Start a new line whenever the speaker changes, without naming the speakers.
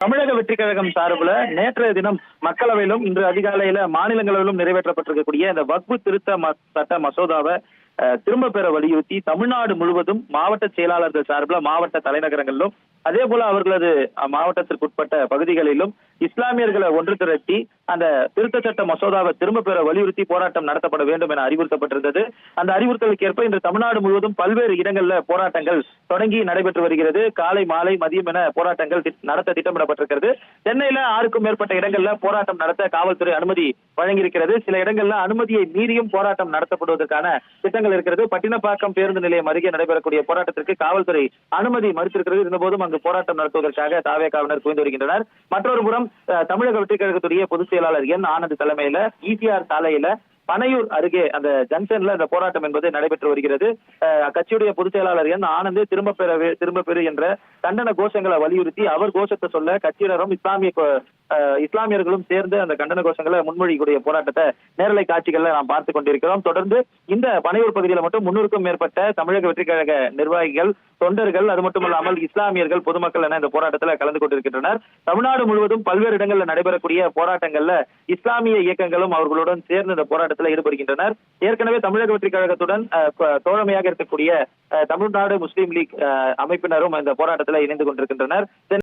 தமிழக வெற்றி கழகம் சார்பில் நேற்றைய தினம் மக்களவையிலும் இன்று அதிகாலையில மாநிலங்களவையிலும் நிறைவேற்றப்பட்டிருக்கக்கூடிய இந்த வக்பு திருத்த சட்ட மசோதாவை திரும்ப பெற வலியுறுத்தி தமிழ்நாடு முழுவதும் மாவட்ட செயலாளர்கள் சார்பில் மாவட்ட தலைநகரங்களிலும் அதே போல அவர்களது மாவட்டத்திற்குட்பட்ட பகுதிகளிலும் இஸ்லாமியர்களை ஒன்று திரட்டி அந்த திருத்த சட்ட மசோதாவை திரும்ப பெற வலியுறுத்தி போராட்டம் நடத்தப்பட வேண்டும் என அறிவுறுத்தப்பட்டிருந்தது. அந்த அறிவுறுத்தலுக்கு ஏற்ப இன்று தமிழ்நாடு முழுவதும் பல்வேறு இடங்கள்ல போராட்டங்கள் தொடங்கி நடைபெற்று வருகிறது. காலை மாலை மதியம் என போராட்டங்கள் நடத்த திட்டமிடப்பட்டிருக்கிறது. சென்னையில 6க்கும் மேற்பட்ட இடங்கள்ல போராட்டம் நடத்த காவல்துறை அனுமதி வழங்கியிருக்கிறது. சில இடங்கள்ல அனுமதியை மீறியும் போராட்டம் நடத்தப்படுவதற்கான திட்டங்கள் இருக்கிறது. பட்டினப்பாக்கம் பேருந்து நிலையம் அருகே நடைபெறக்கூடிய போராட்டத்திற்கு காவல்துறை அனுமதி மறுத்திருக்கிறது. இருந்தபோதும் அங்கு போராட்டம் நடத்துவதற்காக தாவேகாவினர் குவிந்து வருகின்றனர். மற்றொரு புறம் தமிழக வெற்றிக் கழகத்துடைய பொதுச் செயலாளர் என் ஆனந்த் தலைமையில ஈசிஆர் சாலையில பனையூர் அருகே அந்த ஜங்ஷன்ல இந்த போராட்டம் என்பது நடைபெற்று வருகிறது. கட்சியுடைய பொதுச் செயலாளர் என் ஆனந்த் திரும்ப பெறு என்ற கண்டன கோஷங்களை வலியுறுத்தி அவர் கோஷத்தை சொல்ல கட்சியினரும் இஸ்லாமியர்களும் சேர்ந்து அந்த கண்டன கோஷங்களை முன்மொழிக்கூடிய போராட்டத்தை நேரலை காட்சிகள்ல நாம் பார்த்துக் கொண்டிருக்கிறோம். தொடர்ந்து இந்த பனையூர் பகுதியில் மட்டும் 300க்கும் மேற்பட்ட தமிழக வெற்றி கழக நிர்வாகிகள், தொண்டர்கள், அது மட்டுமல்லாமல் இஸ்லாமியர்கள், பொதுமக்கள் என இந்த போராட்டத்தில் கலந்து கொண்டிருக்கின்றனர். தமிழ்நாடு முழுவதும் பல்வேறு இடங்களில் நடைபெறக்கூடிய போராட்டங்கள்ல இஸ்லாமிய இயக்கங்களும் அவர்களுடன் சேர்ந்து இந்த போராட்டத்தில் ஈடுபடுகின்றனர். ஏற்கனவே தமிழக வெற்றி கழகத்துடன் தோழமையாக இருக்கக்கூடிய தமிழ்நாடு முஸ்லீம் லீக் அமைப்பினரும் இந்த போராட்டத்தில் இணைந்து கொண்டிருக்கின்றனர்.